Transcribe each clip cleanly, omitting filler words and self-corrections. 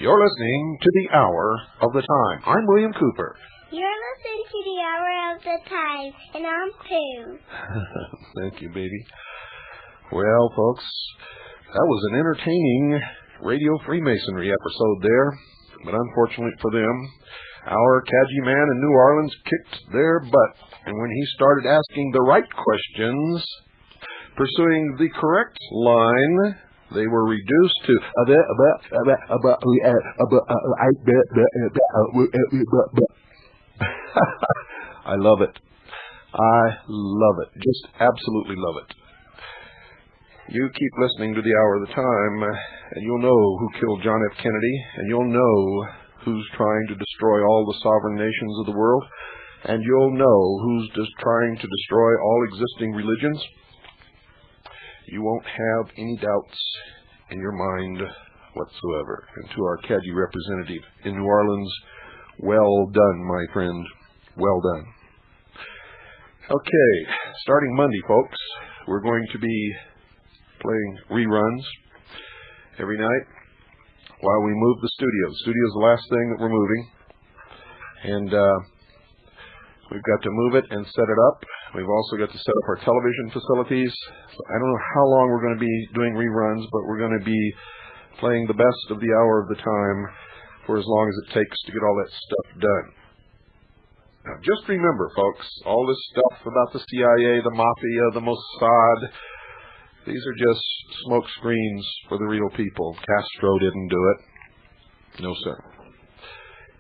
You're listening to the Hour of the Time. I'm William Cooper. You're listening to the Hour of the Time, and I'm Pooh. Thank you, baby. Well, folks, that was an entertaining Radio Freemasonry episode there, but unfortunately for them, our Cadgy man in New Orleans kicked their butt, and when he started asking the right questions, pursuing the correct line, they were reduced to I love it. I love it. Just absolutely love it. You keep listening to the Hour of the Time, and you'll know who killed John F. Kennedy, and you'll know who's trying to destroy all the sovereign nations of the world, and you'll know who's just trying to destroy all existing religions. You won't have any doubts in your mind whatsoever. And to our Cadgy representative in New Orleans, well done, my friend. Well done. Okay, starting Monday, folks, we're going to be playing reruns every night while we move the studio. The studio is the last thing that we're moving, and we've got to move it and set it up. We've also got to set up our television facilities. So I don't know how long we're going to be doing reruns, but we're going to be playing the best of the Hour of the Time for as long as it takes to get all that stuff done. Now, just remember, folks, all this stuff about the CIA, the Mafia, the Mossad, these are just smoke screens for the real people. Castro didn't do it. No, sir.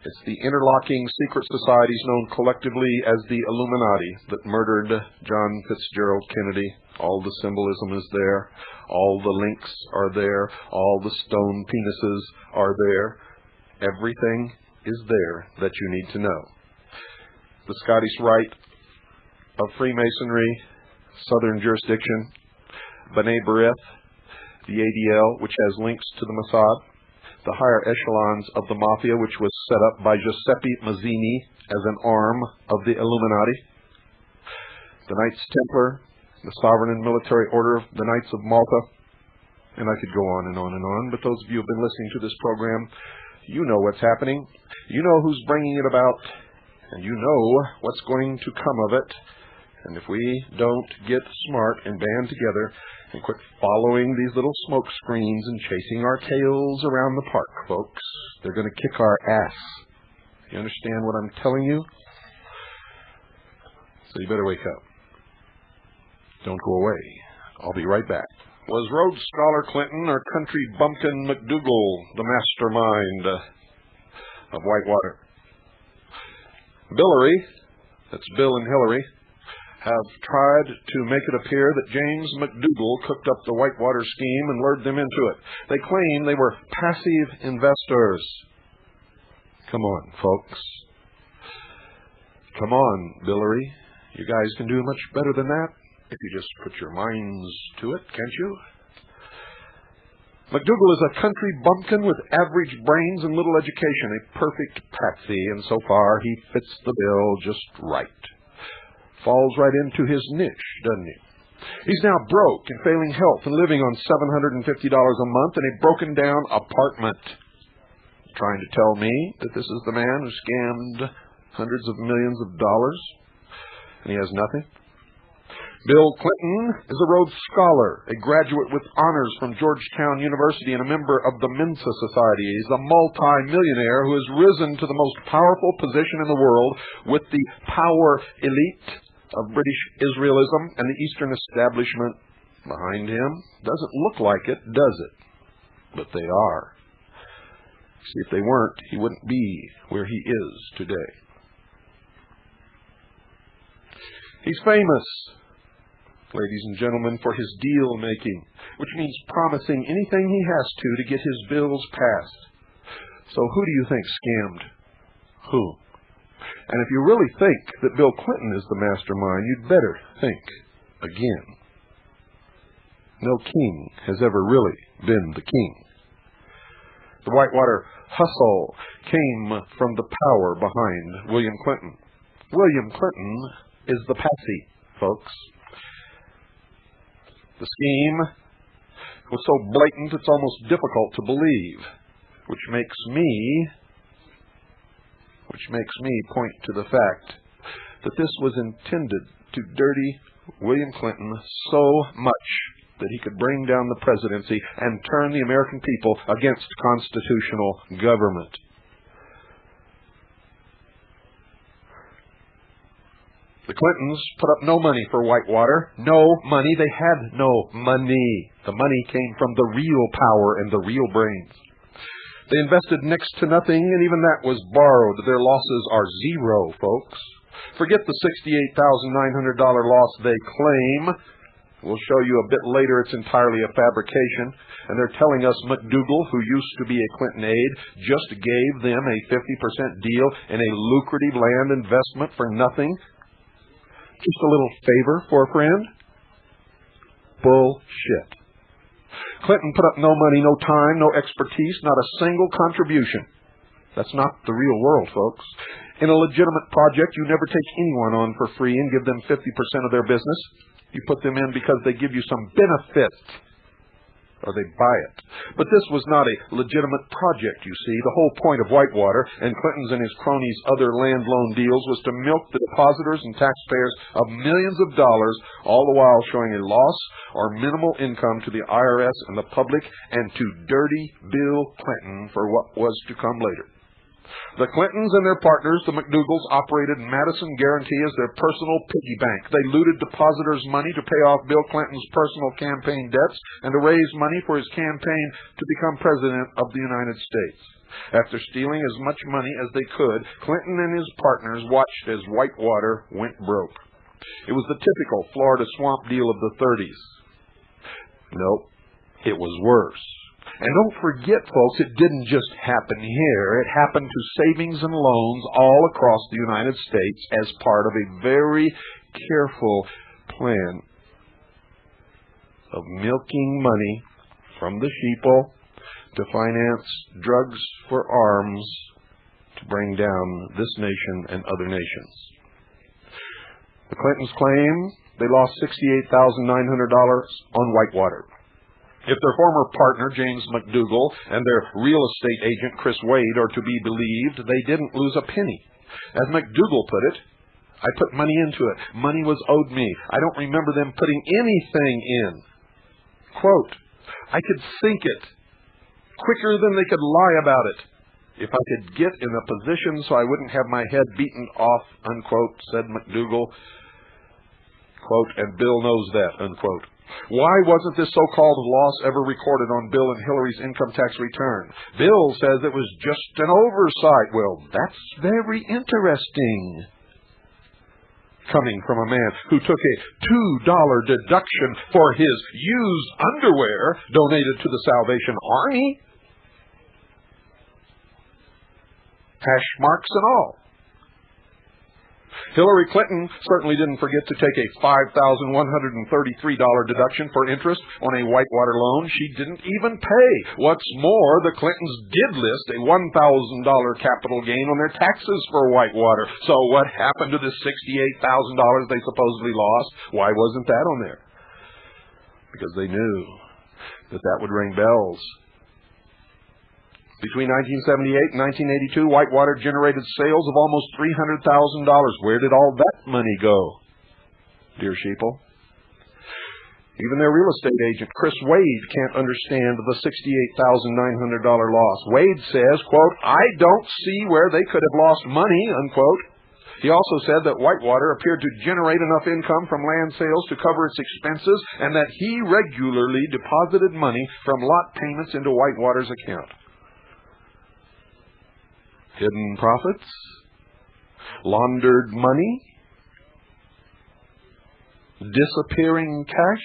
It's the interlocking secret societies known collectively as the Illuminati that murdered John Fitzgerald Kennedy. All the symbolism is there. All the links are there. All the stone penises are there. Everything is there that you need to know. The Scottish Rite of Freemasonry, Southern Jurisdiction, B'nai B'rith, the ADL, which has links to the Mossad, the higher echelons of the Mafia, which was set up by Giuseppe Mazzini as an arm of the Illuminati, the Knights Templar, the Sovereign and Military Order of the Knights of Malta, and I could go on and on and on, but those of you who have been listening to this program, you know what's happening, you know who's bringing it about, and you know what's going to come of it. And if we don't get smart and band together and quit following these little smoke screens and chasing our tails around the park, folks, they're going to kick our ass. You understand what I'm telling you? So you better wake up. Don't go away. I'll be right back. Was Rhodes Scholar Clinton or country bumpkin McDougal the mastermind of Whitewater? Billary, that's Bill and Hillary, have tried to make it appear that James McDougal cooked up the Whitewater scheme and lured them into it. They claim they were passive investors. Come on, folks. Come on, Billary. You guys can do much better than that if you just put your minds to it, can't you? McDougal is a country bumpkin with average brains and little education, a perfect patsy, and so far he fits the bill just right. Falls right into his niche, doesn't he? He's now broke and failing health and living on $750 a month in a broken-down apartment. Trying to tell me that this is the man who scammed hundreds of millions of dollars, and he has nothing? Bill Clinton is a Rhodes Scholar, a graduate with honors from Georgetown University and a member of the Mensa Society. He's a multi-millionaire who has risen to the most powerful position in the world with the power elite of British Israelism and the Eastern establishment behind him. Doesn't look like it, does it? But they are. See, if they weren't, he wouldn't be where he is today. He's famous, ladies and gentlemen, for his deal-making, which means promising anything he has to get his bills passed. So who do you think scammed who? And if you really think that Bill Clinton is the mastermind, you'd better think again. No king has ever really been the king. The Whitewater hustle came from the power behind William Clinton. William Clinton is the patsy, folks. The scheme was so blatant it's almost difficult to believe. which makes me point to the fact that this was intended to dirty William Clinton so much that he could bring down the presidency and turn the American people against constitutional government. The Clintons put up no money for Whitewater. No money. They had no money. The money came from the real power and the real brains. They invested next to nothing, and even that was borrowed. Their losses are zero, folks. Forget the $68,900 loss they claim. We'll show you a bit later it's entirely a fabrication. And they're telling us McDougal, who used to be a Clinton aide, just gave them a 50% deal in a lucrative land investment for nothing. Just a little favor for a friend? Bullshit. Clinton put up no money, no time, no expertise, not a single contribution. That's not the real world, folks. In a legitimate project, you never take anyone on for free and give them 50% of their business. You put them in because they give you some benefit, or they buy it. But this was not a legitimate project, you see. The whole point of Whitewater and Clinton's and his cronies' other land loan deals was to milk the depositors and taxpayers of millions of dollars, all the while showing a loss or minimal income to the IRS and the public, and to dirty Bill Clinton for what was to come later. The Clintons and their partners, the McDougals, operated Madison Guarantee as their personal piggy bank. They looted depositors' money to pay off Bill Clinton's personal campaign debts and to raise money for his campaign to become president of the United States. After stealing as much money as they could, Clinton and his partners watched as Whitewater went broke. It was the typical Florida swamp deal of the 30s. Nope, it was worse. And don't forget, folks, it didn't just happen here. It happened to savings and loans all across the United States as part of a very careful plan of milking money from the sheeple to finance drugs for arms to bring down this nation and other nations. The Clintons claim they lost $68,900 on Whitewater. If their former partner, James McDougal, and their real estate agent, Chris Wade, are to be believed, they didn't lose a penny. As McDougal put it, I put money into it. Money was owed me. I don't remember them putting anything in. Quote, I could sink it quicker than they could lie about it if I could get in a position so I wouldn't have my head beaten off, unquote, said McDougal. Quote, and Bill knows that, unquote. Why wasn't this so-called loss ever recorded on Bill and Hillary's income tax return? Bill says it was just an oversight. Well, that's very interesting. Coming from a man who took a $2 deduction for his used underwear donated to the Salvation Army. Hash marks and all. Hillary Clinton certainly didn't forget to take a $5,133 deduction for interest on a Whitewater loan she didn't even pay. What's more, the Clintons did list a $1,000 capital gain on their taxes for Whitewater. So what happened to the $68,000 they supposedly lost? Why wasn't that on there? Because they knew that that would ring bells. Between 1978 and 1982, Whitewater generated sales of almost $300,000. Where did all that money go, dear sheeple? Even their real estate agent, Chris Wade, can't understand the $68,900 loss. Wade says, quote, I don't see where they could have lost money, unquote. He also said that Whitewater appeared to generate enough income from land sales to cover its expenses and that he regularly deposited money from lot payments into Whitewater's account. Hidden profits, laundered money, disappearing cash,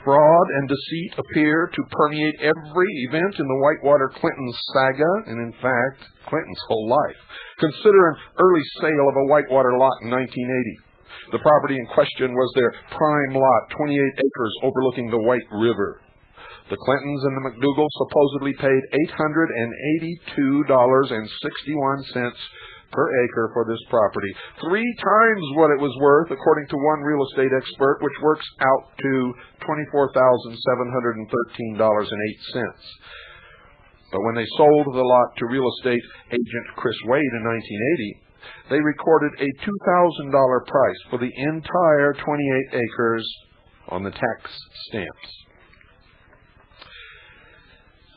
fraud and deceit appear to permeate every event in the Whitewater Clinton saga, and in fact, Clinton's whole life. Consider an early sale of a Whitewater lot in 1980. The property in question was their prime lot, 28 acres overlooking the White River. The Clintons and the McDougals supposedly paid $882.61 per acre for this property, 3 times what it was worth, according to one real estate expert, which works out to $24,713.08. But when they sold the lot to real estate agent Chris Wade in 1980, they recorded a $2,000 price for the entire 28 acres on the tax stamps.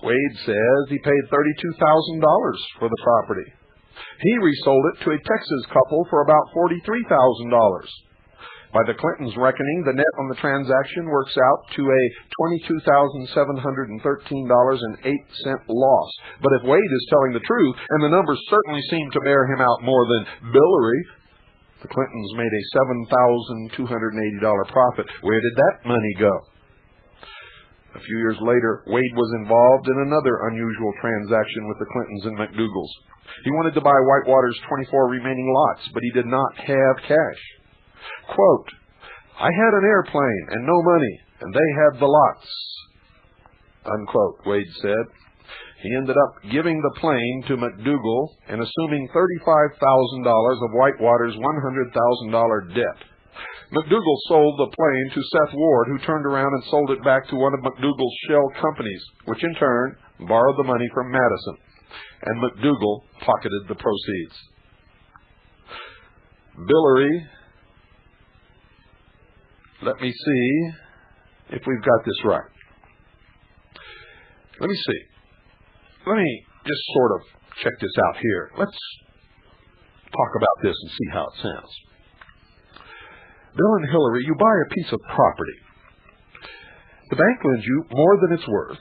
Wade says he paid $32,000 for the property. He resold it to a Texas couple for about $43,000. By the Clintons' reckoning, the net on the transaction works out to a $22,713.08 loss. But if Wade is telling the truth, and the numbers certainly seem to bear him out more than Billary, the Clintons made a $7,280 profit. Where did that money go? A few years later, Wade was involved in another unusual transaction with the Clintons and McDougalls. He wanted to buy Whitewater's 24 remaining lots, but he did not have cash. Quote, "I had an airplane and no money, and they had the lots," unquote, Wade said. He ended up giving the plane to McDougal and assuming $35,000 of Whitewater's $100,000 debt. McDougal sold the plane to Seth Ward, who turned around and sold it back to one of McDougal's shell companies, which in turn borrowed the money from Madison, and McDougal pocketed the proceeds. Billary, let me see if we've got this right. Let me see. Let me just sort of check this out here. Let's talk about this and see how it sounds. Bill and Hillary, you buy a piece of property. The bank lends you more than it's worth.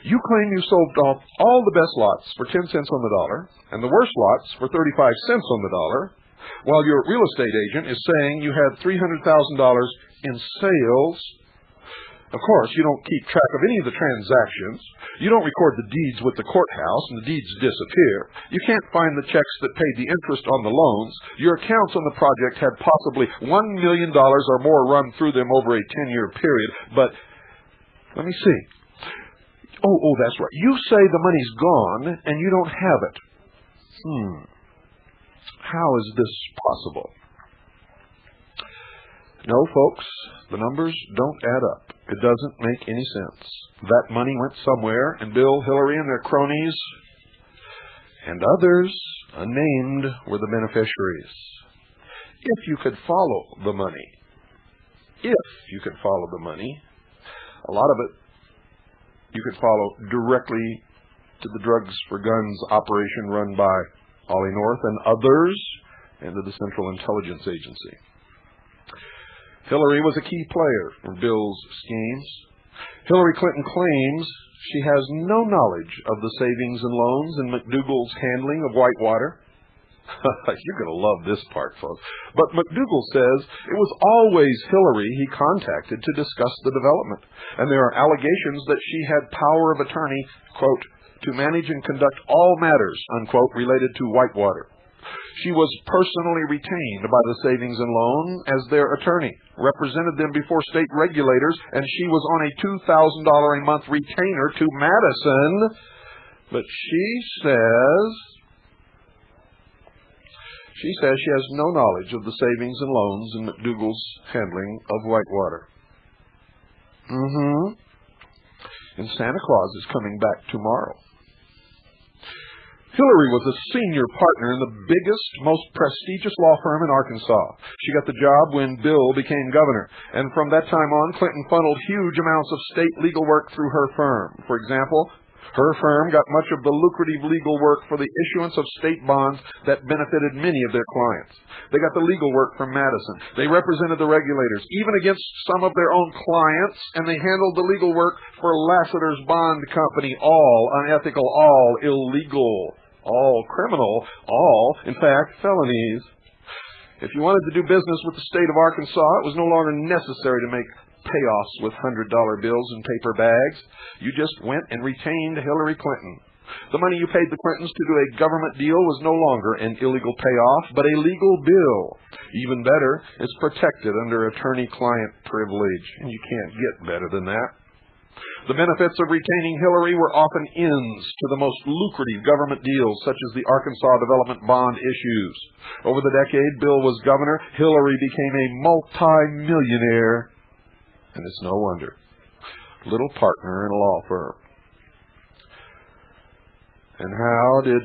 You claim you sold off all the best lots for 10 cents on the dollar and the worst lots for 35 cents on the dollar, while your real estate agent is saying you had $300,000 in sales. Of course, you don't keep track of any of the transactions. You don't record the deeds with the courthouse, and the deeds disappear. You can't find the checks that paid the interest on the loans. Your accounts on the project had possibly $1 million or more run through them over a 10-year period. But let me see. Oh, that's right. You say the money's gone, and you don't have it. How is this possible? No, folks, the numbers don't add up. It doesn't make any sense. That money went somewhere, and Bill, Hillary, and their cronies, and others, unnamed, were the beneficiaries. If you could follow the money, a lot of it you could follow directly to the Drugs for Guns operation run by Ollie North and others, and to the Central Intelligence Agency. Hillary was a key player in Bill's schemes. Hillary Clinton claims she has no knowledge of the savings and loans and McDougal's handling of Whitewater. You're going to love this part, folks. But McDougal says it was always Hillary he contacted to discuss the development, and there are allegations that she had power of attorney, quote, to manage and conduct all matters, unquote, related to Whitewater. She was personally retained by the Savings and Loan as their attorney, represented them before state regulators, and she was on a $2,000 a month retainer to Madison. But she says she has no knowledge of the savings and loans and McDougal's handling of Whitewater. And Santa Claus is coming back tomorrow. Hillary was a senior partner in the biggest, most prestigious law firm in Arkansas. She got the job when Bill became governor, and from that time on, Clinton funneled huge amounts of state legal work through her firm. For example, her firm got much of the lucrative legal work for the issuance of state bonds that benefited many of their clients. They got the legal work from Madison. They represented the regulators, even against some of their own clients, and they handled the legal work for Lassiter's Bond Company, all unethical, all illegal, all criminal, all, in fact, felonies. If you wanted to do business with the state of Arkansas, it was no longer necessary to make payoffs with $100 bills and paper bags. You just went and retained Hillary Clinton. The money you paid the Clintons to do a government deal was no longer an illegal payoff, but a legal bill. Even better, it's protected under attorney-client privilege, and you can't get better than that. The benefits of retaining Hillary were often ends to the most lucrative government deals, such as the Arkansas Development Bond issues. Over the decade Bill was governor, Hillary became a multi-millionaire. And it's no wonder. Little partner in a law firm. And how did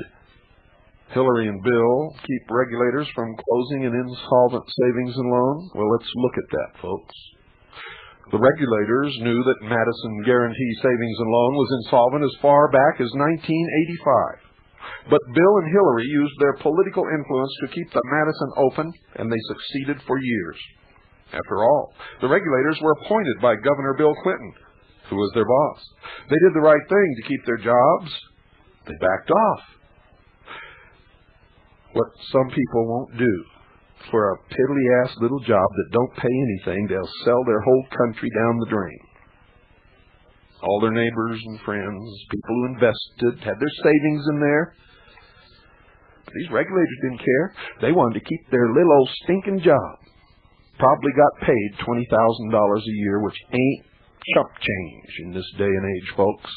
Hillary and Bill keep regulators from closing an insolvent savings and loan? Well, let's look at that, folks. The regulators knew that Madison Guaranty Savings and Loan was insolvent as far back as 1985. But Bill and Hillary used their political influence to keep the Madison open, and they succeeded for years. After all, the regulators were appointed by Governor Bill Clinton, who was their boss. They did the right thing to keep their jobs. They backed off. What some people won't do, for a piddly-ass little job that don't pay anything, they'll sell their whole country down the drain. All their neighbors and friends, people who invested, had their savings in there. But these regulators didn't care. They wanted to keep their little old stinking job. Probably got paid $20,000 a year, which ain't chump change in this day and age, folks.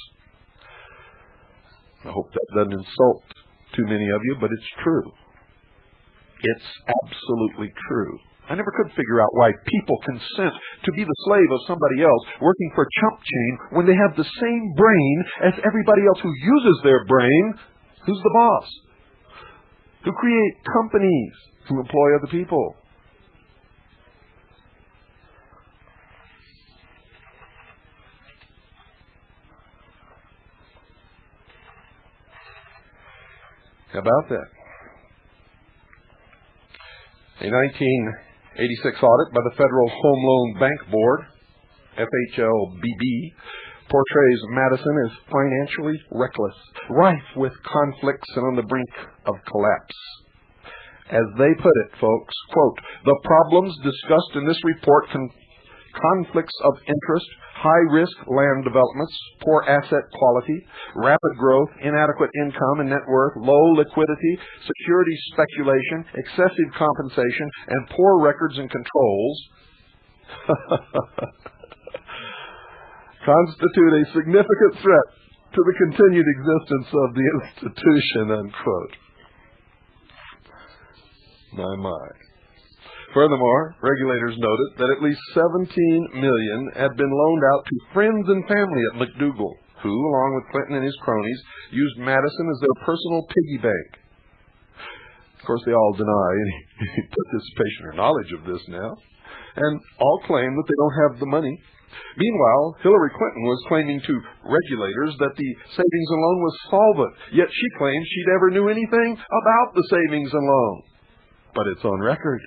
I hope that doesn't insult too many of you, but it's true. It's absolutely true. I never could figure out why people consent to be the slave of somebody else working for chump change when they have the same brain as everybody else who uses their brain. Who's the boss? Who create companies, who employ other people. How about that? A 1986 audit by the Federal Home Loan Bank Board, FHLBB, portrays Madison as financially reckless, rife with conflicts and on the brink of collapse. As they put it, folks, quote, "The problems discussed in this report conflicts of interest, high-risk land developments, poor asset quality, rapid growth, inadequate income and net worth, low liquidity, security speculation, excessive compensation, and poor records and controls constitute a significant threat to the continued existence of the institution," unquote. My. Furthermore, regulators noted that at least $17 million had been loaned out to friends and family at McDougal, who, along with Clinton and his cronies, used Madison as their personal piggy bank. Of course, they all deny any participation or knowledge of this now, and all claim that they don't have the money. Meanwhile, Hillary Clinton was claiming to regulators that the savings and loan was solvent, yet she claimed she never knew anything about the savings and loan. But it's on record.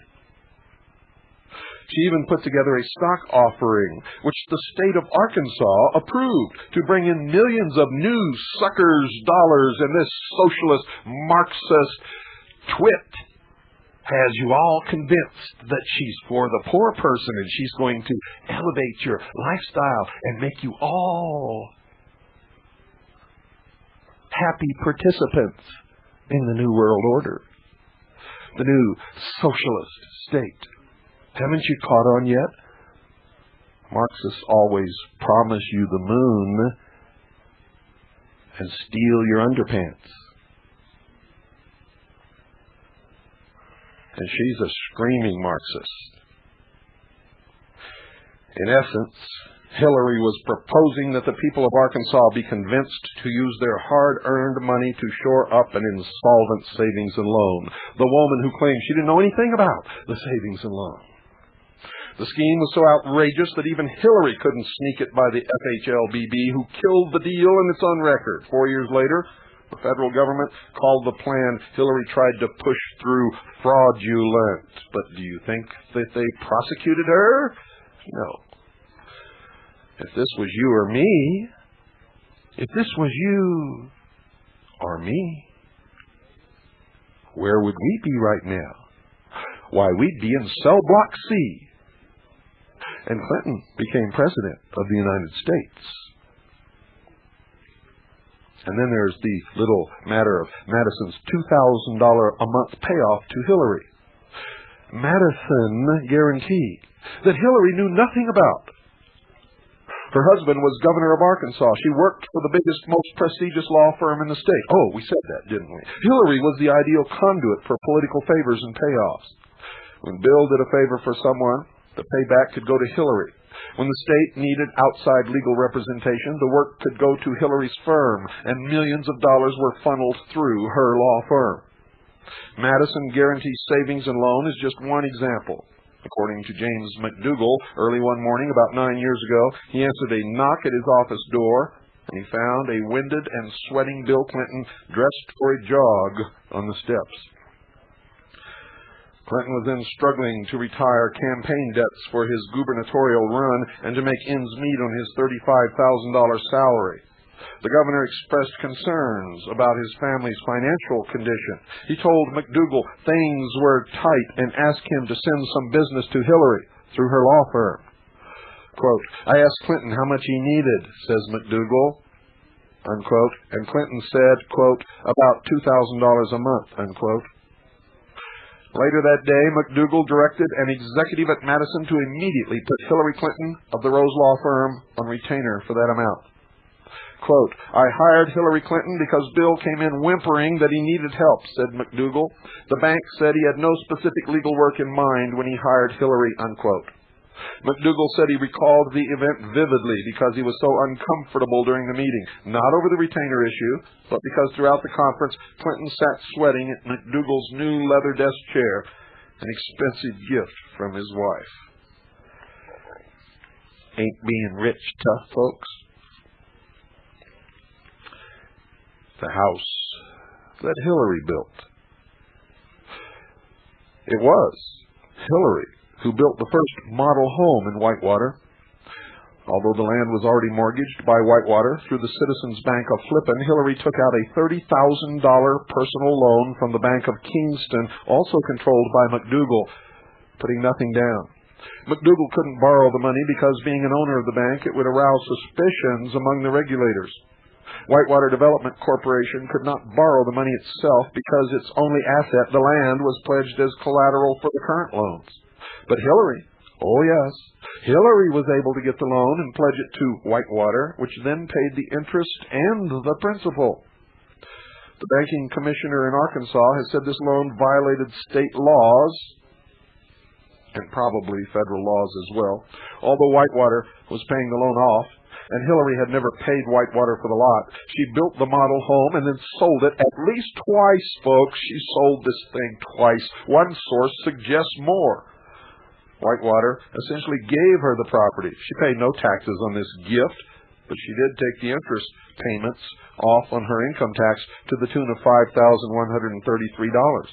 She even put together a stock offering, which the state of Arkansas approved, to bring in millions of new suckers' dollars, and this socialist Marxist twit has you all convinced that she's for the poor person and she's going to elevate your lifestyle and make you all happy participants in the New World Order, the new socialist state. Haven't you caught on yet? Marxists always promise you the moon and steal your underpants. And she's a screaming Marxist. In essence, Hillary was proposing that the people of Arkansas be convinced to use their hard-earned money to shore up an insolvent savings and loan. The woman who claimed she didn't know anything about the savings and loan. The scheme was so outrageous that even Hillary couldn't sneak it by the FHLBB, who killed the deal, and it's on record. 4 years later, the federal government called the plan Hillary tried to push through fraudulent. But do you think that they prosecuted her? No. If this was you or me, where would we be right now? Why, we'd be in cell block C. And Clinton became president of the United States. And then there's the little matter of Madison's $2,000 a month payoff to Hillary. Madison Guaranty, that Hillary knew nothing about. Her husband was governor of Arkansas. She worked for the biggest, most prestigious law firm in the state. Oh, we said that, didn't we? Hillary was the ideal conduit for political favors and payoffs. When Bill did a favor for someone, the payback could go to Hillary. When the state needed outside legal representation, the work could go to Hillary's firm, and millions of dollars were funneled through her law firm. Madison Guaranty Savings and Loan is just one example. According to James McDougall, early one morning about 9 years ago, he answered a knock at his office door, and he found a winded and sweating Bill Clinton dressed for a jog on the steps. Clinton was then struggling to retire campaign debts for his gubernatorial run and to make ends meet on his $35,000 salary. The governor expressed concerns about his family's financial condition. He told McDougall things were tight and asked him to send some business to Hillary through her law firm. Quote, "I asked Clinton how much he needed," says McDougall, unquote, and Clinton said, quote, "about $2,000 a month," unquote. Later that day, McDougall directed an executive at Madison to immediately put Hillary Clinton of the Rose Law Firm on retainer for that amount. Quote, "I hired Hillary Clinton because Bill came in whimpering that he needed help," said McDougall. "The bank said he had no specific legal work in mind when he hired Hillary," unquote. McDougall said he recalled the event vividly because he was so uncomfortable during the meeting, not over the retainer issue, but because throughout the conference, Clinton sat sweating at McDougall's new leather desk chair, an expensive gift from his wife. Ain't being rich tough, folks? The house that Hillary built. It was Hillary who built the first model home in Whitewater. Although the land was already mortgaged by Whitewater through the Citizens Bank of Flippin, Hillary took out a $30,000 personal loan from the Bank of Kingston, also controlled by McDougall, putting nothing down. McDougall couldn't borrow the money because, being an owner of the bank, it would arouse suspicions among the regulators. Whitewater Development Corporation could not borrow the money itself because its only asset, the land, was pledged as collateral for the current loans. But Hillary, oh yes, Hillary was able to get the loan and pledge it to Whitewater, which then paid the interest and the principal. The banking commissioner in Arkansas has said this loan violated state laws, and probably federal laws as well, although Whitewater was paying the loan off, and Hillary had never paid Whitewater for the lot. She built the model home and then sold it at least twice, folks. She sold this thing twice. One source suggests more. Whitewater essentially gave her the property. She paid no taxes on this gift, but she did take the interest payments off on her income tax to the tune of $5,133.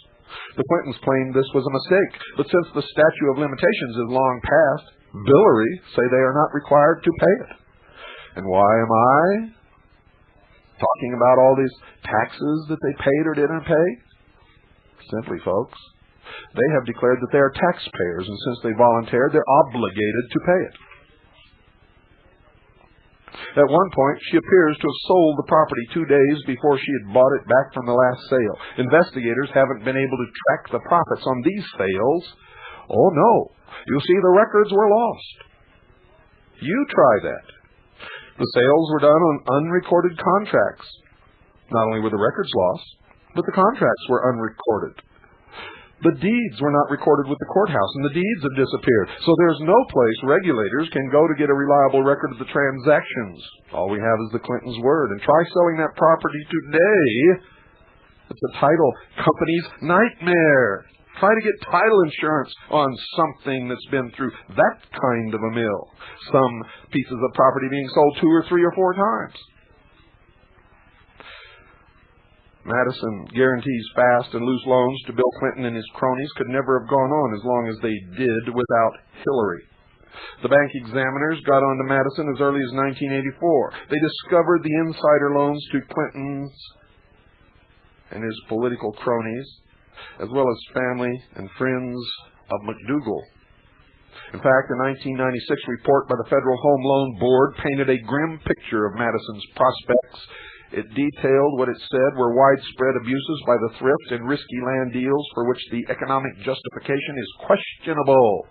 The Clintons claimed this was a mistake, but since the statute of limitations is long past, Hillary say they are not required to pay it. And why am I talking about all these taxes that they paid or didn't pay? Simply, folks, they have declared that they are taxpayers, and since they volunteered, they're obligated to pay it. At one point, she appears to have sold the property 2 days before she had bought it back from the last sale. Investigators haven't been able to track the profits on these sales. Oh, no. You see, the records were lost. You try that. The sales were done on unrecorded contracts. Not only were the records lost, but the contracts were unrecorded. The deeds were not recorded with the courthouse, and the deeds have disappeared. So there's no place regulators can go to get a reliable record of the transactions. All we have is the Clintons' word. And try selling that property today. It's a title company's nightmare. Try to get title insurance on something that's been through that kind of a mill. Some pieces of property being sold 2 or 3 or 4 times. Madison guarantees fast and loose loans to Bill Clinton and his cronies could never have gone on as long as they did without Hillary. The bank examiners got on to Madison as early as 1984. They discovered the insider loans to Clinton's and his political cronies, as well as family and friends of McDougall. In fact, a 1996 report by the Federal Home Loan Board painted a grim picture of Madison's prospects. It detailed what it said were widespread abuses by the thrift and risky land deals for which the economic justification is questionable.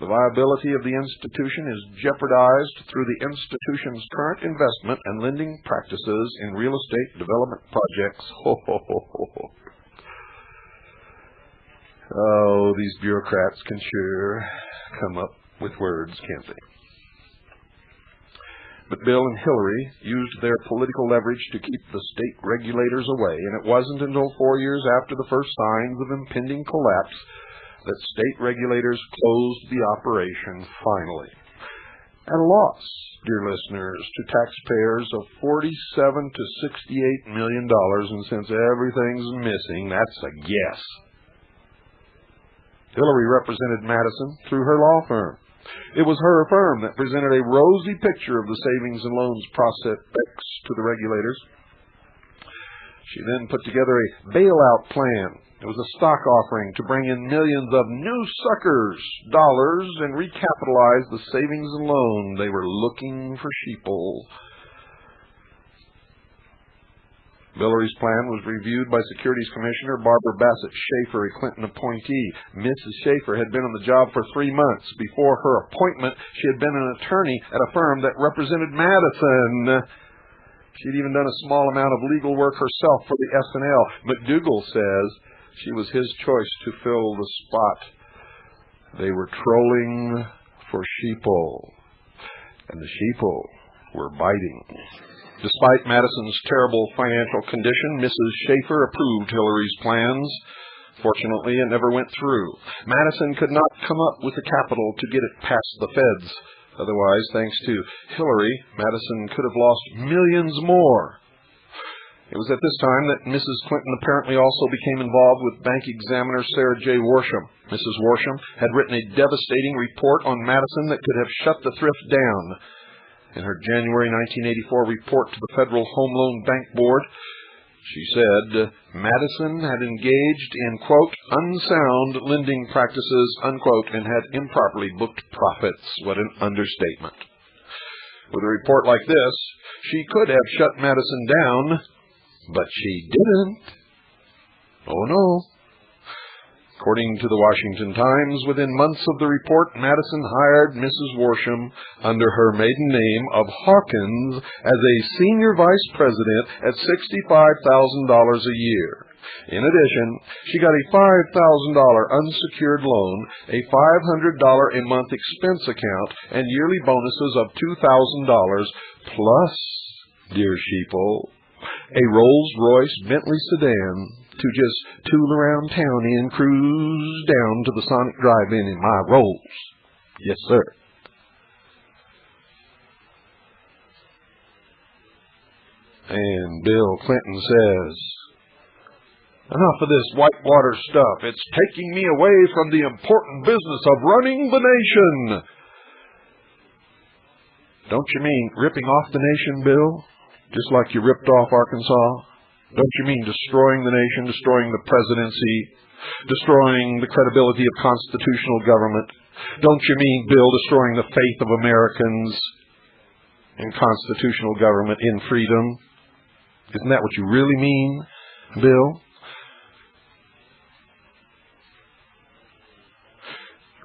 The viability of the institution is jeopardized through the institution's current investment and lending practices in real estate development projects. Oh, these bureaucrats can sure come up with words, can't they? But Bill and Hillary used their political leverage to keep the state regulators away, and it wasn't until 4 years after the first signs of impending collapse that state regulators closed the operation finally. At a loss, dear listeners, to taxpayers of $47 to $68 million, and since everything's missing, that's a guess. Hillary represented Madison through her law firm. It was her firm that presented a rosy picture of the savings and loans prospects to the regulators. She then put together a bailout plan. It was a stock offering to bring in millions of new suckers, dollars, and recapitalize the savings and loan. They were looking for sheeple. Hillary's plan was reviewed by Securities Commissioner Barbara Bassett Schaefer, a Clinton appointee. Mrs. Schaefer had been on the job for 3 months. Before her appointment, she had been an attorney at a firm that represented Madison. She'd even done a small amount of legal work herself for the S&L. McDougal says she was his choice to fill the spot. They were trolling for sheeple, and the sheeple were biting. Despite Madison's terrible financial condition, Mrs. Schaefer approved Hillary's plans. Fortunately, it never went through. Madison could not come up with the capital to get it past the feds. Otherwise, thanks to Hillary, Madison could have lost millions more. It was at this time that Mrs. Clinton apparently also became involved with bank examiner Sarah J. Worsham. Mrs. Worsham had written a devastating report on Madison that could have shut the thrift down. In her January 1984 report to the Federal Home Loan Bank Board, she said Madison had engaged in, quote, unsound lending practices, unquote, and had improperly booked profits. What an understatement. With a report like this, she could have shut Madison down, but she didn't. Oh, no. According to the Washington Times, within months of the report, Madison hired Mrs. Worsham under her maiden name of Hawkins as a senior vice president at $65,000 a year. In addition, she got a $5,000 unsecured loan, a $500 a month expense account, and yearly bonuses of $2,000, plus, dear sheeple, a Rolls-Royce Bentley sedan to just tool around town in, cruise down to the Sonic Drive-In in my Rolls. Yes, sir. And Bill Clinton says, enough of this Whitewater stuff. It's taking me away from the important business of running the nation. Don't you mean ripping off the nation, Bill? Just like you ripped off Arkansas? Don't you mean destroying the nation, destroying the presidency, destroying the credibility of constitutional government? Don't you mean, Bill, destroying the faith of Americans in constitutional government, in freedom? Isn't that what you really mean, Bill?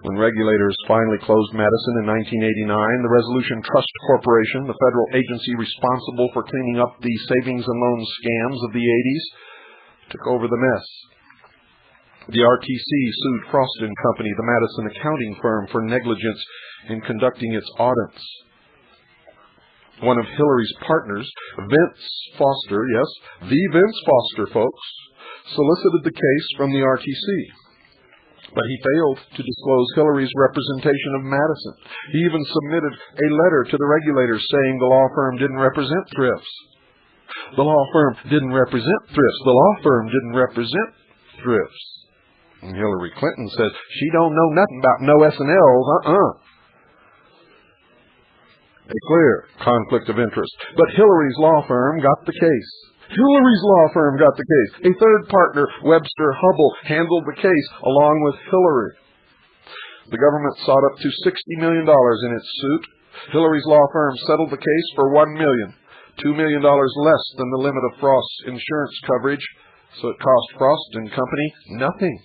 When regulators finally closed Madison in 1989, the Resolution Trust Corporation, the federal agency responsible for cleaning up the savings and loan scams of the 80s, took over the mess. The RTC sued Frost & Company, the Madison accounting firm, for negligence in conducting its audits. One of Hillary's partners, Vince Foster, yes, the Vince Foster, folks, solicited the case from the RTC. But he failed to disclose Hillary's representation of Madison. He even submitted a letter to the regulators saying the law firm didn't represent thrifts. The law firm didn't represent thrifts. The law firm didn't represent thrifts. And Hillary Clinton says she don't know nothing about no S&Ls. A clear conflict of interest. But Hillary's law firm got the case. Hillary's law firm got the case. A third partner, Webster Hubbell, handled the case along with Hillary. The government sought up to $60 million in its suit. Hillary's law firm settled the case for $1 million, $2 million less than the limit of Frost's insurance coverage, so it cost Frost & Company nothing.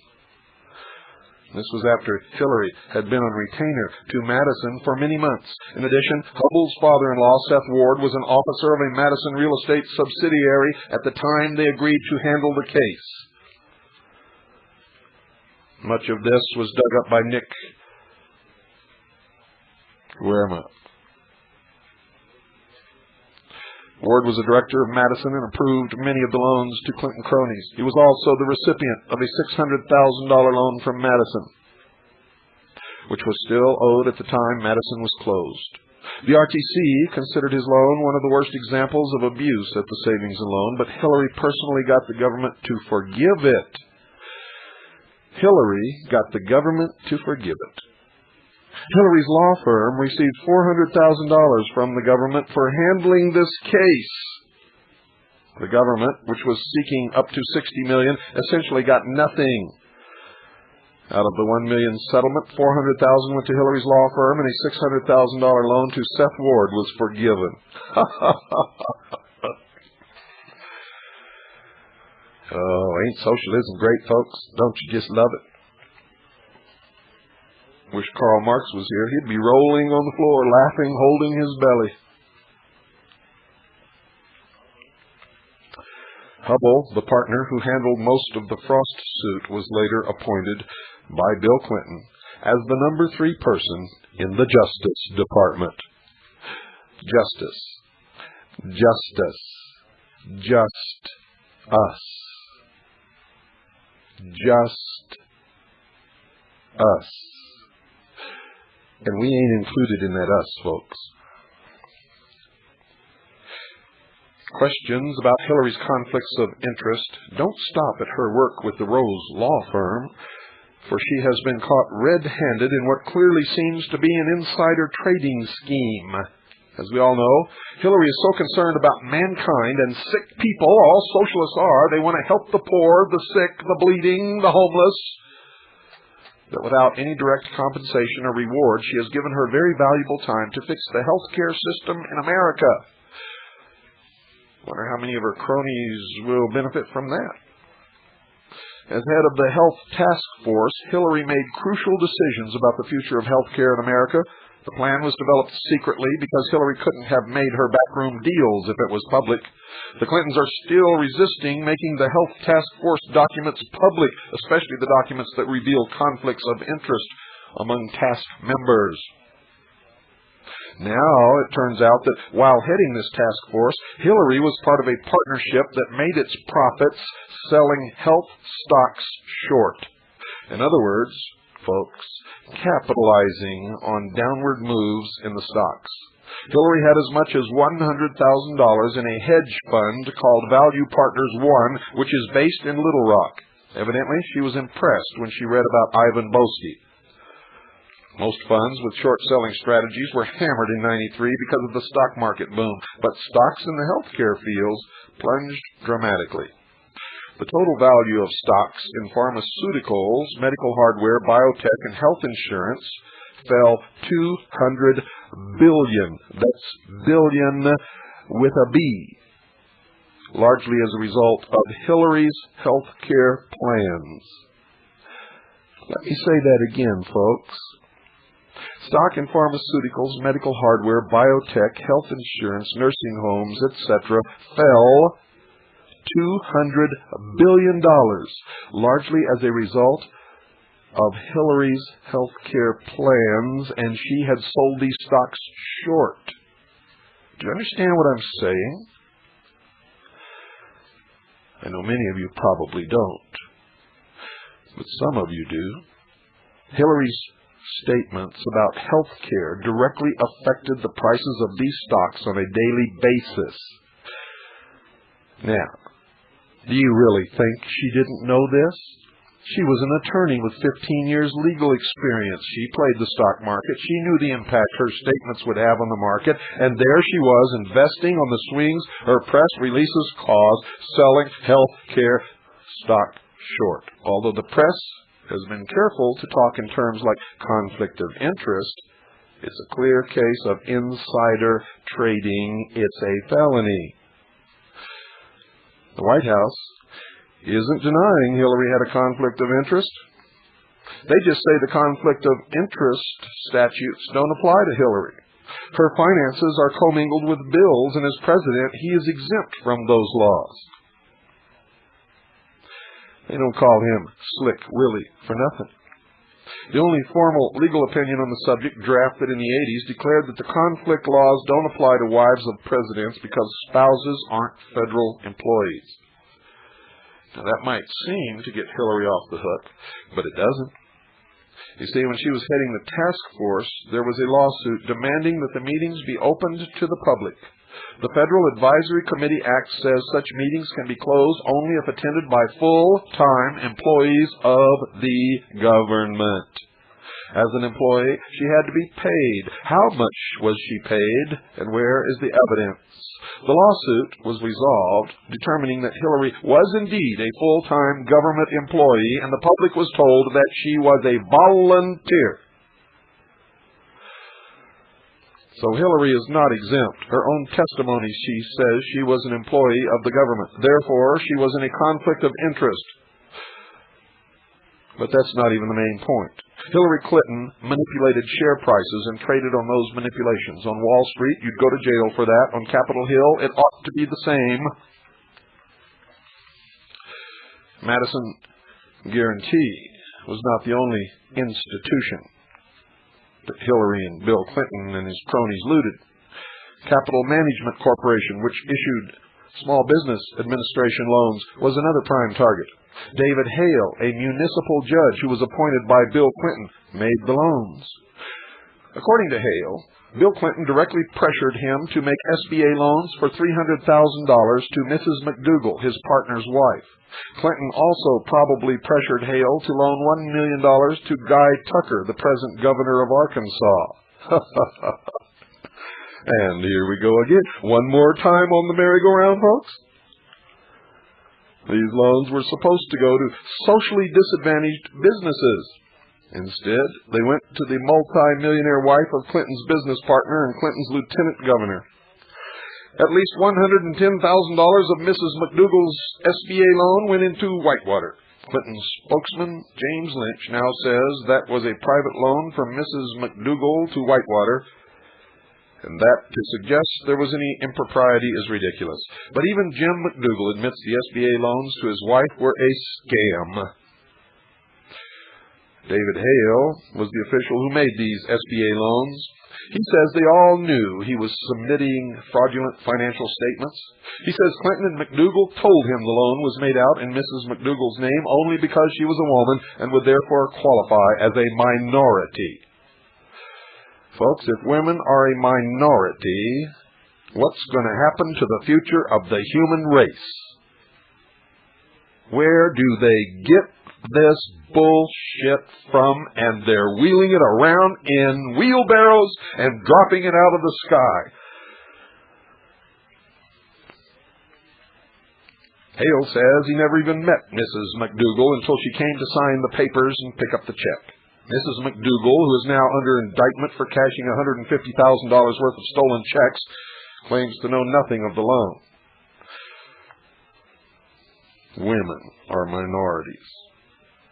This was after Hillary had been on retainer to Madison for many months. In addition, Hubbell's father-in-law, Seth Ward, was an officer of a Madison real estate subsidiary at the time they agreed to handle the case. Much of this was dug up by Nick Where am I? Ward was a director of Madison and approved many of the loans to Clinton cronies. He was also the recipient of a $600,000 loan from Madison, which was still owed at the time Madison was closed. The RTC considered his loan one of the worst examples of abuse at the savings and loan, but Hillary personally got the government to forgive it. Hillary got the government to forgive it. Hillary's law firm received $400,000 from the government for handling this case. The government, which was seeking up to $60 million, essentially got nothing. Out of the $1 million settlement, $400,000 went to Hillary's law firm, and a $600,000 loan to Seth Ward was forgiven. Oh, ain't socialism great, folks? Don't you just love it? Wish Karl Marx was here. He'd be rolling on the floor, laughing, holding his belly. Hubble, the partner who handled most of the Frost suit, was later appointed by Bill Clinton as the number 3 person in the Justice Department. Justice. Justice. Just us. Just us. And we ain't included in that us, folks. Questions about Hillary's conflicts of interest don't stop at her work with the Rose Law Firm, for she has been caught red-handed in what clearly seems to be an insider trading scheme. As we all know, Hillary is so concerned about mankind and sick people, all socialists are. They want to help the poor, the sick, the bleeding, the homeless, that without any direct compensation or reward, she has given her very valuable time to fix the health care system in America. Wonder how many of her cronies will benefit from that. As head of the Health Task Force, Hillary made crucial decisions about the future of health care in America. The plan was developed secretly because Hillary couldn't have made her backroom deals if it was public. The Clintons are still resisting making the Health Task Force documents public, especially the documents that reveal conflicts of interest among task members. Now, it turns out that while heading this task force, Hillary was part of a partnership that made its profits selling health stocks short. In other words, folks, capitalizing on downward moves in the stocks. Hillary had as much as $100,000 in a hedge fund called Value Partners One, which is based in Little Rock. Evidently, she was impressed when she read about Ivan Boesky. Most funds with short-selling strategies were hammered in '93 because of the stock market boom, but stocks in the healthcare fields plunged dramatically. The total value of stocks in pharmaceuticals, medical hardware, biotech, and health insurance fell $200 billion. That's billion with a B, largely as a result of Hillary's health care plans. Let me say that again, folks. Stock in pharmaceuticals, medical hardware, biotech, health insurance, nursing homes, etc. fell $200 billion, largely as a result of Hillary's health care plans, and she had sold these stocks short. Do you understand what I'm saying? I know many of you probably don't, but some of you do. Hillary's statements about health care directly affected the prices of these stocks on a daily basis. Now, do you really think she didn't know this? She was an attorney with 15 years legal experience. She played the stock market. She knew the impact her statements would have on the market, and there she was investing on the swings her press releases caused, selling health care stock short. Although the press has been careful to talk in terms like conflict of interest, it's a clear case of insider trading. It's a felony. The White House isn't denying Hillary had a conflict of interest. They just say the conflict of interest statutes don't apply to Hillary. Her finances are commingled with Bill's, and as president, he is exempt from those laws. They don't call him Slick Willie for nothing. The only formal legal opinion on the subject, drafted in the 80s, declared that the conflict laws don't apply to wives of presidents because spouses aren't federal employees. Now, that might seem to get Hillary off the hook, but it doesn't. You see, when she was heading the task force, there was a lawsuit demanding that the meetings be opened to the public. The Federal Advisory Committee Act says such meetings can be closed only if attended by full-time employees of the government. As an employee, she had to be paid. How much was she paid, and where is the evidence? The lawsuit was resolved, determining that Hillary was indeed a full-time government employee, and the public was told that she was a volunteer. So Hillary is not exempt. Her own testimony, she says she was an employee of the government. Therefore, she was in a conflict of interest. But that's not even the main point. Hillary Clinton manipulated share prices and traded on those manipulations. On Wall Street, you'd go to jail for that. On Capitol Hill, it ought to be the same. Madison Guarantee was not the only institution that Hillary and Bill Clinton and his cronies looted. Capital Management Corporation, which issued small business administration loans, was another prime target. David Hale, a municipal judge who was appointed by Bill Clinton, made the loans. According to Hale, Bill Clinton directly pressured him to make SBA loans for $300,000 to Mrs. McDougal, his partner's wife. Clinton also probably pressured Hale to loan $1 million to Guy Tucker, the present governor of Arkansas. And here we go again. One more time on the merry-go-round, folks. These loans were supposed to go to socially disadvantaged businesses. Instead, they went to the multi-millionaire wife of Clinton's business partner and Clinton's lieutenant governor. At least $110,000 of Mrs. McDougal's SBA loan went into Whitewater. Clinton's spokesman, James Lynch, now says that was a private loan from Mrs. McDougal to Whitewater, and that to suggest there was any impropriety is ridiculous. But even Jim McDougal admits the SBA loans to his wife were a scam. David Hale was the official who made these SBA loans. He says they all knew he was submitting fraudulent financial statements. He says Clinton and McDougal told him the loan was made out in Mrs. McDougal's name only because she was a woman and would therefore qualify as a minority. Folks, if women are a minority, what's going to happen to the future of the human race? Where do they get this bullshit from? And they're wheeling it around in wheelbarrows and dropping it out of the sky. Hale says he never even met Mrs. McDougal until she came to sign the papers and pick up the check. Mrs. McDougal, who is now under indictment for cashing $150,000 worth of stolen checks, claims to know nothing of the loan. Women are minorities.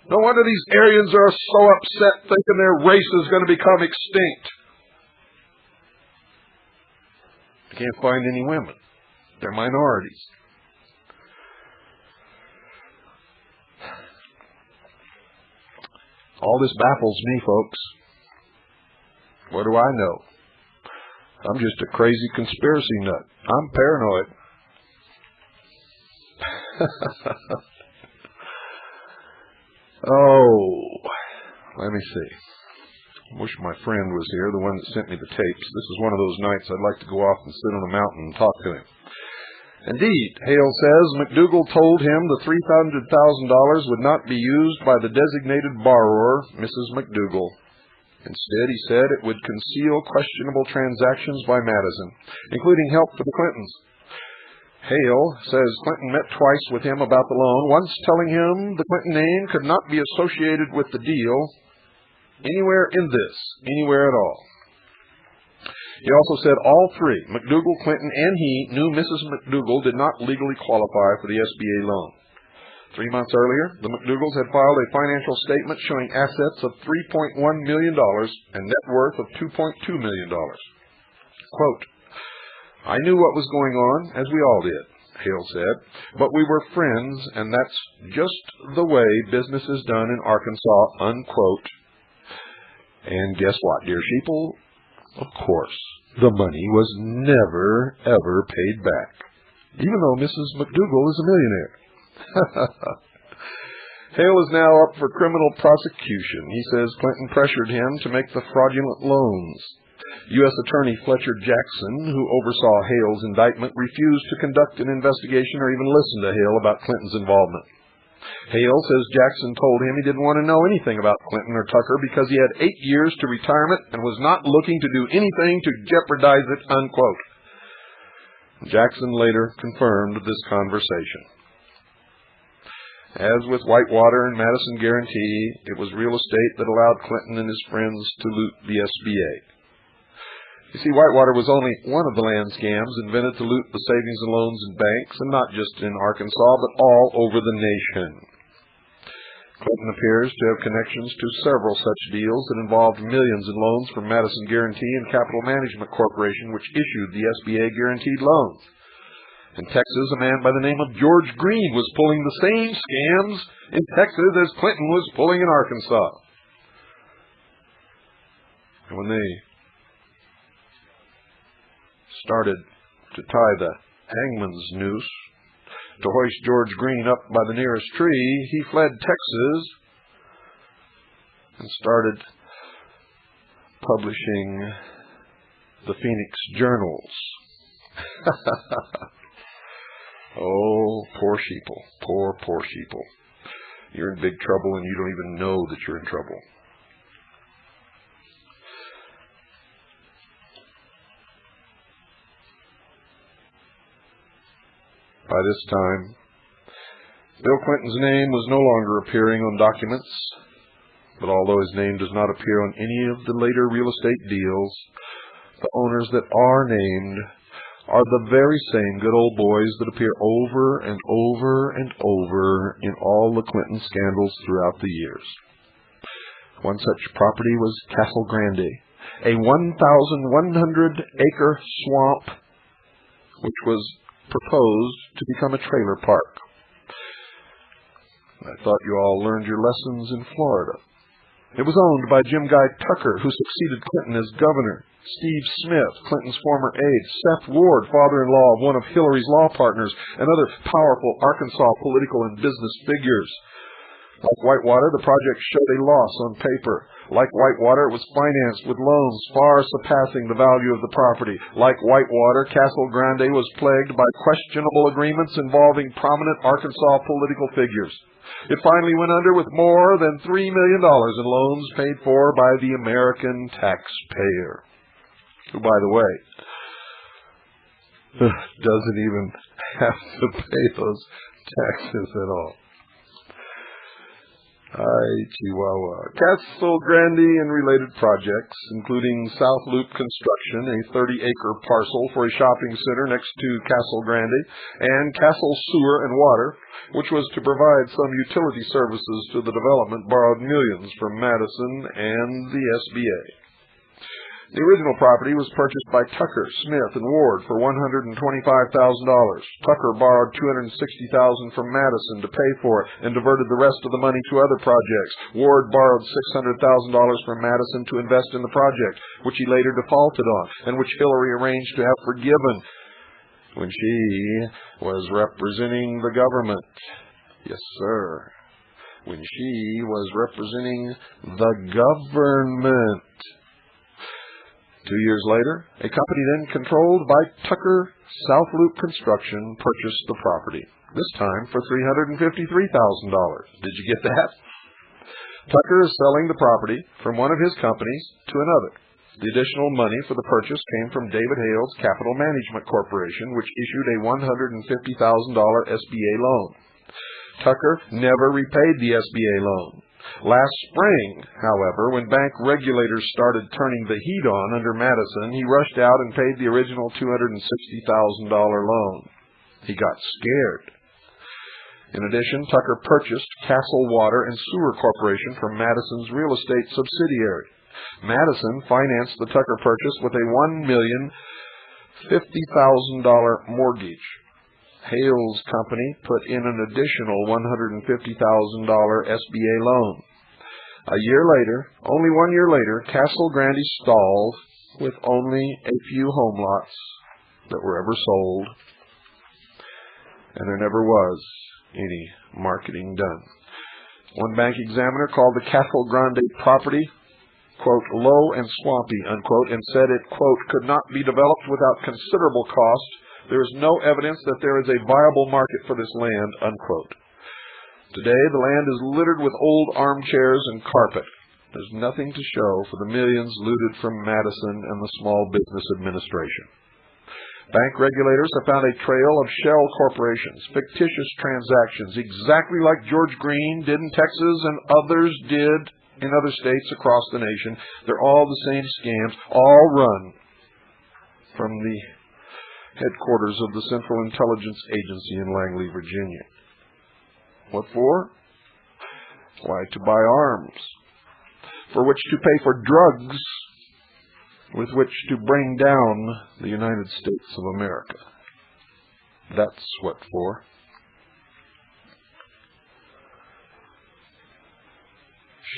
No wonder these Aryans are so upset thinking their race is going to become extinct. They can't find any women. They're minorities. All this baffles me, folks. What do I know? I'm just a crazy conspiracy nut. I'm paranoid. Oh, let me see. I wish my friend was here, the one that sent me the tapes. This is one of those nights I'd like to go off and sit on a mountain and talk to him. Indeed, Hale says McDougal told him the $300,000 would not be used by the designated borrower, Mrs. McDougal. Instead, he said it would conceal questionable transactions by Madison, including help to the Clintons. Hale says Clinton met twice with him about the loan, once telling him the Clinton name could not be associated with the deal anywhere in this, anywhere at all. He also said all three, McDougal, Clinton, and he, knew Mrs. McDougal did not legally qualify for the SBA loan. 3 months earlier, the McDougals had filed a financial statement showing assets of $3.1 million and net worth of $2.2 million. Quote, I knew what was going on, as we all did, Hale said, but we were friends, and that's just the way business is done in Arkansas, unquote. And guess what, dear sheeple? Of course, the money was never, ever paid back, even though Mrs. McDougal is a millionaire. Hale is now up for criminal prosecution. He says Clinton pressured him to make the fraudulent loans. U.S. Attorney Fletcher Jackson, who oversaw Hale's indictment, refused to conduct an investigation or even listen to Hale about Clinton's involvement. Hale says Jackson told him he didn't want to know anything about Clinton or Tucker because he had 8 years to retirement and was not looking to do anything to jeopardize it, unquote. Jackson later confirmed this conversation. As with Whitewater and Madison Guarantee, it was real estate that allowed Clinton and his friends to loot the SBA. You see, Whitewater was only one of the land scams invented to loot the savings and loans in banks, and not just in Arkansas, but all over the nation. Clinton appears to have connections to several such deals that involved millions in loans from Madison Guarantee and Capital Management Corporation, which issued the SBA guaranteed loans. In Texas, a man by the name of George Green was pulling the same scams in Texas as Clinton was pulling in Arkansas. And when they started to tie the hangman's noose to hoist George Green up by the nearest tree, he fled Texas and started publishing the Phoenix Journals. Oh, poor sheeple. Poor, poor sheeple. You're in big trouble and you don't even know that you're in trouble. By this time, Bill Clinton's name was no longer appearing on documents, but although his name does not appear on any of the later real estate deals, the owners that are named are the very same good old boys that appear over and over and over in all the Clinton scandals throughout the years. One such property was Castle Grande, a 1,100-acre swamp which was proposed to become a trailer park. I thought you all learned your lessons in Florida. It was owned by Jim Guy Tucker, who succeeded Clinton as governor, Steve Smith, Clinton's former aide, Seth Ward, father-in-law of one of Hillary's law partners, and other powerful Arkansas political and business figures. Like Whitewater, the project showed a loss on paper. Like Whitewater, it was financed with loans far surpassing the value of the property. Like Whitewater, Castle Grande was plagued by questionable agreements involving prominent Arkansas political figures. It finally went under with more than $3 million in loans paid for by the American taxpayer, who, by the way, doesn't even have to pay those taxes at all. Ay, Chihuahua. Castle Grande and related projects, including South Loop Construction, a 30-acre parcel for a shopping center next to Castle Grande, and Castle Sewer and Water, which was to provide some utility services to the development, borrowed millions from Madison and the SBA. The original property was purchased by Tucker, Smith, and Ward for $125,000. Tucker borrowed $260,000 from Madison to pay for it and diverted the rest of the money to other projects. Ward borrowed $600,000 from Madison to invest in the project, which he later defaulted on, and which Hillary arranged to have forgiven when she was representing the government. Yes, sir. When she was representing the government. 2 years later, a company then controlled by Tucker, South Loop Construction, purchased the property, this time for $353,000. Did you get that? Tucker is selling the property from one of his companies to another. The additional money for the purchase came from David Hale's Capital Management Corporation, which issued a $150,000 SBA loan. Tucker never repaid the SBA loan. Last spring, however, when bank regulators started turning the heat on under Madison, he rushed out and paid the original $260,000 loan. He got scared. In addition, Tucker purchased Castle Water and Sewer Corporation from Madison's real estate subsidiary. Madison financed the Tucker purchase with a $1,050,000 mortgage. Hale's company put in an additional $150,000 SBA loan. A year later, only 1 year later, Castle Grande stalled with only a few home lots that were ever sold, and there never was any marketing done. One bank examiner called the Castle Grande property, quote, low and swampy, unquote, and said it, quote, could not be developed without considerable cost. There is no evidence that there is a viable market for this land, unquote. Today, the land is littered with old armchairs and carpet. There's nothing to show for the millions looted from Madison and the Small Business Administration. Bank regulators have found a trail of shell corporations, fictitious transactions, exactly like George Green did in Texas and others did in other states across the nation. They're all the same scams, all run from the headquarters of the Central Intelligence Agency in Langley, Virginia. What for? Why, to buy arms, for which to pay for drugs, with which to bring down the United States of America. That's what for.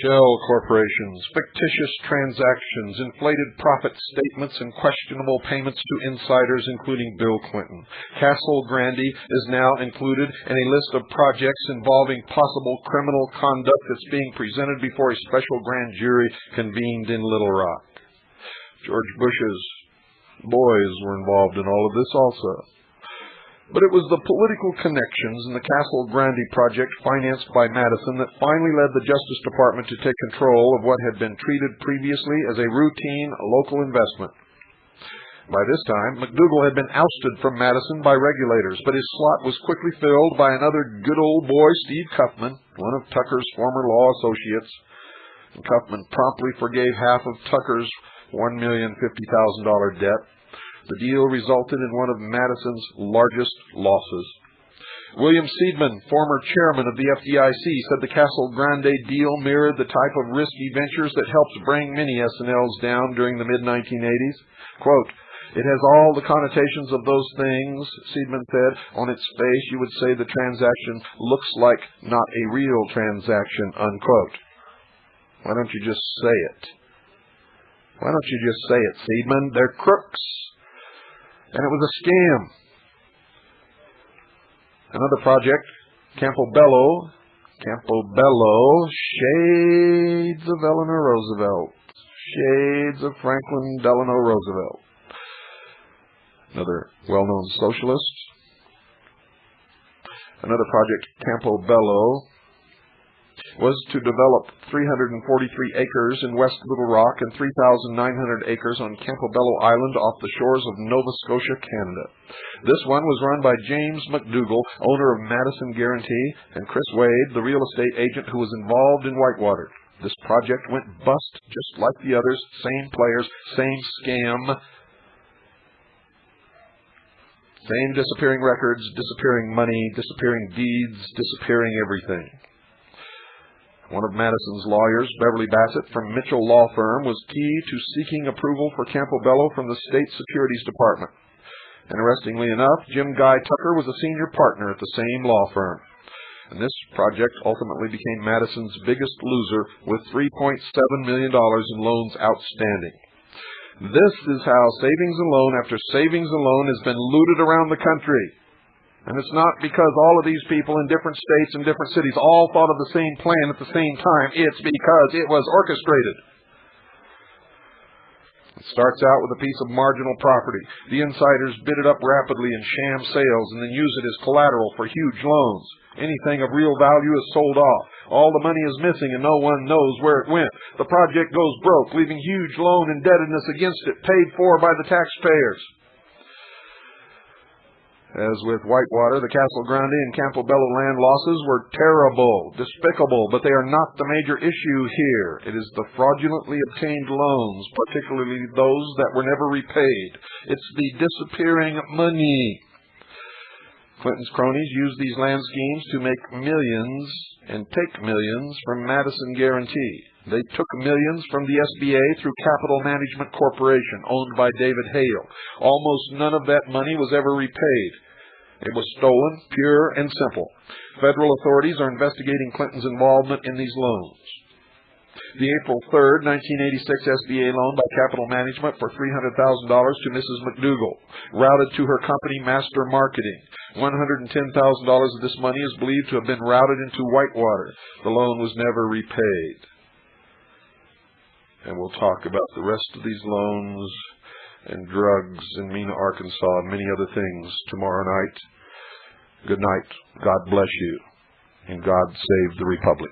Shell corporations, fictitious transactions, inflated profit statements, and questionable payments to insiders, including Bill Clinton. Castle Grande is now included in a list of projects involving possible criminal conduct that's being presented before a special grand jury convened in Little Rock. George Bush's boys were involved in all of this also. But it was the political connections in the Castle Grande project financed by Madison that finally led the Justice Department to take control of what had been treated previously as a routine local investment. By this time, McDougal had been ousted from Madison by regulators, but his slot was quickly filled by another good old boy, Steve Cuffman, one of Tucker's former law associates. And Cuffman promptly forgave half of Tucker's $1,050,000 debt. The deal resulted in one of Madison's largest losses. William Seidman, former chairman of the FDIC, said the Castle Grande deal mirrored the type of risky ventures that helped bring many S&Ls down during the mid-1980s. Quote, it has all the connotations of those things, Seidman said. On its face, you would say the transaction looks like not a real transaction, unquote. Why don't you just say it? Why don't you just say it, Seidman? They're crooks. And it was a scam. Another project, Campobello, shades of Eleanor Roosevelt, shades of Franklin Delano Roosevelt. Another well-known socialist. Another project, Campobello, was to develop 343 acres in West Little Rock and 3,900 acres on Campobello Island off the shores of Nova Scotia, Canada. This one was run by James McDougal, owner of Madison Guarantee, and Chris Wade, the real estate agent who was involved in Whitewater. This project went bust just like the others, same players, same scam, same disappearing records, disappearing money, disappearing deeds, disappearing everything. One of Madison's lawyers, Beverly Bassett from Mitchell Law Firm, was key to seeking approval for Campobello from the State Securities Department. Interestingly enough, Jim Guy Tucker was a senior partner at the same law firm. And this project ultimately became Madison's biggest loser with $3.7 million in loans outstanding. This is how savings and loan after savings and loan has been looted around the country. And it's not because all of these people in different states and different cities all thought of the same plan at the same time. It's because it was orchestrated. It starts out with a piece of marginal property. The insiders bid it up rapidly in sham sales and then use it as collateral for huge loans. Anything of real value is sold off. All the money is missing and no one knows where it went. The project goes broke, leaving huge loan indebtedness against it, paid for by the taxpayers. As with Whitewater, the Castle Grande and Campobello land losses were terrible, despicable, but they are not the major issue here. It is the fraudulently obtained loans, particularly those that were never repaid. It's the disappearing money. Clinton's cronies used these land schemes to make millions and take millions from Madison Guarantee. They took millions from the SBA through Capital Management Corporation, owned by David Hale. Almost none of that money was ever repaid. It was stolen, pure and simple. Federal authorities are investigating Clinton's involvement in these loans. The April 3rd, 1986 SBA loan by Capital Management for $300,000 to Mrs. McDougall, routed to her company Master Marketing. $110,000 of this money is believed to have been routed into Whitewater. The loan was never repaid. And we'll talk about the rest of these loans and drugs in Mena, Arkansas, and many other things tomorrow night. Good night. God bless you. And God save the Republic.